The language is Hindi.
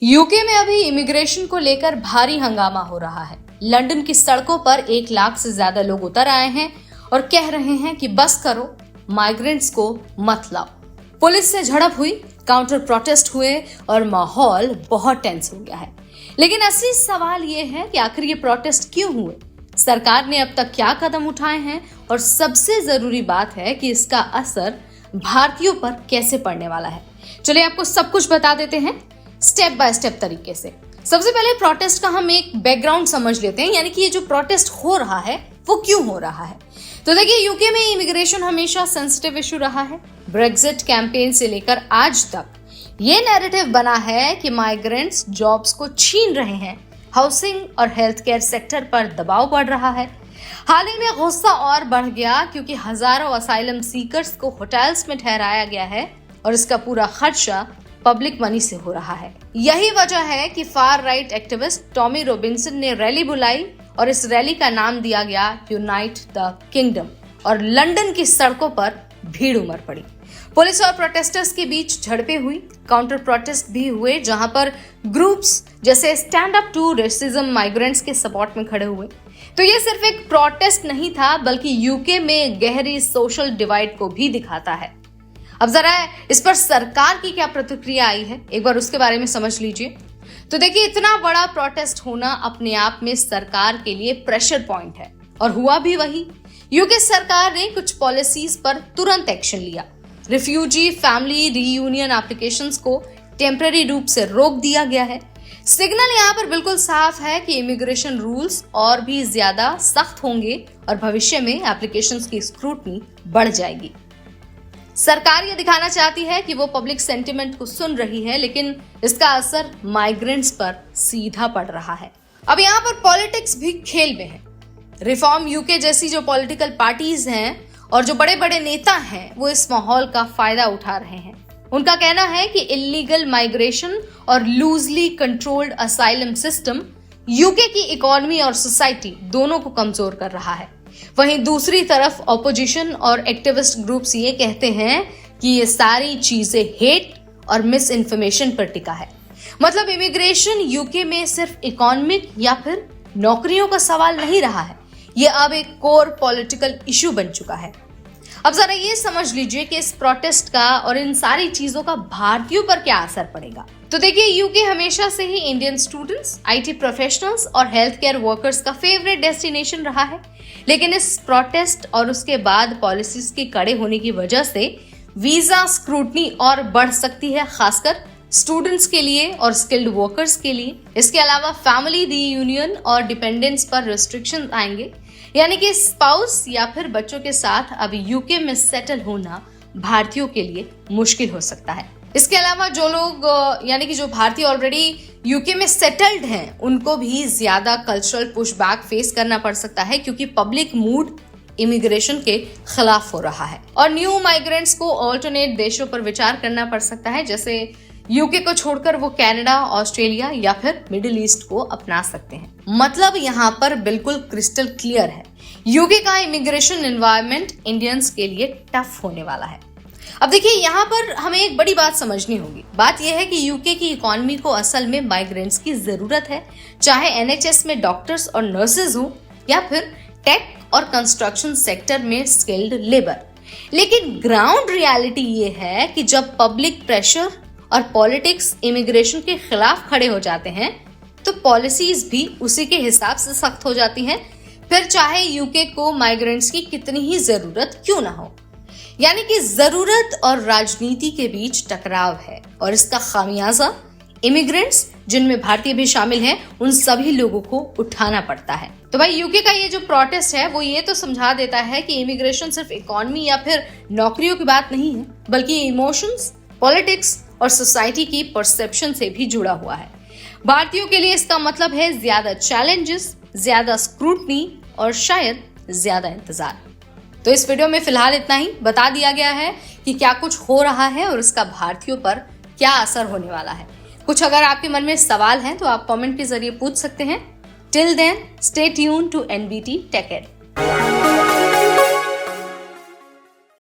यूके में अभी इमिग्रेशन को लेकर भारी हंगामा हो रहा है। लंदन की सड़कों पर 1 लाख से ज्यादा लोग उतर आए हैं और कह रहे हैं कि बस करो, माइग्रेंट्स को मत लाओ। पुलिस से झड़प हुई, काउंटर प्रोटेस्ट हुए और माहौल बहुत टेंस हो गया है। लेकिन असली सवाल ये है कि आखिर ये प्रोटेस्ट क्यों हुए, सरकार ने अब तक क्या कदम उठाए हैं और सबसे जरूरी बात है कि इसका असर भारतीयों पर कैसे पड़ने वाला है। चलिए आपको सब कुछ बता देते हैं स्टेप बाय स्टेप तरीके से। सबसे पहले प्रोटेस्ट का हम एक बैकग्राउंड समझ लेते हैं, यानी कि ये जो प्रोटेस्ट हो रहा है वो क्यों हो रहा है। तो देखिए, यूके में इमिग्रेशन हमेशा सेंसिटिव इशू रहा है। ब्रेक्जिट कैंपेन से लेकर आज तक ये नैरेटिव बना है कि माइग्रेंट्स जॉब्स को छीन रहे हैं, हाउसिंग और हेल्थ केयर सेक्टर पर दबाव बढ़ रहा है। हाल ही में गुस्सा और बढ़ गया क्योंकि हजारों असाइलम सीकर्स को होटल्स में ठहराया गया है और इसका पूरा खर्चा पब्लिक मनी से हो रहा है। यही वजह है कि far right activist Tommy Robinson ने रैली बुलाई और इस रैली का नाम दिया गया यूनाइट द किंगडम और लंदन की सड़कों पर भीड़ उमड़ पड़ी। पुलिस और प्रोटेस्टर्स के बीच झड़पें हुई, काउंटर प्रोटेस्ट भी हुए जहां पर ग्रुप्स जैसे stand up to racism migrants के सपोर्ट में खड़े हुए। तो ये सिर्फ एक प्रोटेस्ट नहीं था, बल्कि यूके में गहरी सोशल डिवाइड को भी दिखाता है। अब जरा इस पर सरकार की क्या प्रतिक्रिया आई है, एक बार उसके बारे में समझ लीजिए। तो देखिए, इतना बड़ा प्रोटेस्ट होना अपने आप में सरकार के लिए प्रेशर पॉइंट है और हुआ भी वही। यूके सरकार ने कुछ पॉलिसीज पर तुरंत एक्शन लिया। रिफ्यूजी फैमिली रीयूनियन एप्लीकेशंस को टेम्पररी रूप से रोक दिया गया है। सिग्नल यहाँ पर बिल्कुल साफ है कि इमिग्रेशन रूल्स और भी ज्यादा सख्त होंगे और भविष्य में एप्लीकेशंस की स्क्रूटनी बढ़ जाएगी। सरकार ये दिखाना चाहती है कि वो पब्लिक सेंटिमेंट को सुन रही है, लेकिन इसका असर माइग्रेंट्स पर सीधा पड़ रहा है। अब यहाँ पर पॉलिटिक्स भी खेल में है। रिफॉर्म यूके जैसी जो पॉलिटिकल पार्टीज हैं और जो बड़े बड़े नेता हैं, वो इस माहौल का फायदा उठा रहे हैं। उनका कहना है कि इलीगल माइग्रेशन और loosely controlled asylum system UK की इकोनॉमी और सोसाइटी दोनों को कमजोर कर रहा है। वहीं दूसरी तरफ ऑपोजिशन और एक्टिविस्ट ग्रुप्स ये कहते हैं कि ये सारी चीजें हेट और मिस इन्फॉर्मेशन पर टिका है। मतलब इमिग्रेशन यूके में सिर्फ इकोनॉमिक या फिर नौकरियों का सवाल नहीं रहा है, ये अब एक कोर पॉलिटिकल इशू बन चुका है। अब जरा ये समझ लीजिए कि इस प्रोटेस्ट का और इन सारी चीजों का भारतीयों पर क्या असर पड़ेगा। तो देखिए, यूके हमेशा से ही इंडियन स्टूडेंट्स, आईटी प्रोफेशनल्स और हेल्थ केयर वर्कर्स का फेवरेट डेस्टिनेशन रहा है। लेकिन इस प्रोटेस्ट और उसके बाद पॉलिसीज के कड़े होने की वजह से वीजा स्क्रूटनी और बढ़ सकती है, खासकर स्टूडेंट्स के लिए और स्किल्ड वर्कर्स के लिए। इसके अलावा फैमिली रीयूनियन और डिपेंडेंट्स पर रिस्ट्रिक्शन आएंगे, यानी कि स्पाउस या फिर बच्चों के साथ अब यूके में सेटल होना भारतीयों के लिए मुश्किल हो सकता है। इसके अलावा जो लोग यानी कि जो भारतीय ऑलरेडी यूके में सेटल्ड हैं, उनको भी ज्यादा कल्चरल पुशबैक फेस करना पड़ सकता है, क्योंकि पब्लिक मूड इमिग्रेशन के खिलाफ हो रहा है और न्यू माइग्रेंट्स को ऑल्टरनेट देशों पर विचार करना पड़ सकता है, जैसे यूके को छोड़कर वो कनाडा, ऑस्ट्रेलिया या फिर मिडिल ईस्ट को अपना सकते हैं। मतलब यहाँ पर बिल्कुल क्रिस्टल क्लियर है, यूके का इमिग्रेशन एनवायरनमेंट इंडियंस के लिए टफ होने वाला है। अब देखिए, यहाँ पर हमें एक बड़ी बात समझनी होगी। बात यह है कि यूके की इकोनॉमी को असल में माइग्रेंट्स की जरूरत है, चाहे एनएचएस में डॉक्टर्स और नर्सेज हो या फिर टेक और कंस्ट्रक्शन सेक्टर में स्किल्ड लेबर। लेकिन ग्राउंड रियलिटी ये है कि जब पब्लिक प्रेशर और पॉलिटिक्स इमिग्रेशन के खिलाफ खड़े हो जाते हैं, तो पॉलिसीज भी उसी के हिसाब से सख्त हो जाती हैं, फिर चाहे यूके को माइग्रेंट्स की कितनी ही जरूरत क्यों ना हो। यानी कि जरूरत और राजनीति के बीच टकराव है और इसका खामियाजा इमिग्रेंट्स, जिनमें भारतीय भी शामिल हैं, उन सभी लोगों को उठाना पड़ता है। तो भाई, यूके का ये जो प्रोटेस्ट है वो ये तो समझा देता है कि इमिग्रेशन सिर्फ इकोनॉमी या फिर नौकरियों की बात नहीं है, बल्कि इमोशंस, पॉलिटिक्स और सोसाइटी की परसेप्शन से भी जुड़ा हुआ है। भारतीयों के लिए इसका मतलब है ज्यादा चैलेंजेस, ज्यादा स्क्रूटनी और शायद ज्यादा इंतजार। तो इस वीडियो में फिलहाल इतना ही बता दिया गया है कि क्या कुछ हो रहा है और इसका भारतीयों पर क्या असर होने वाला है। कुछ अगर आपके मन में सवाल हैं तो आप कमेंट के जरिए पूछ सकते हैं। Till then, stay tuned to NBT tech add.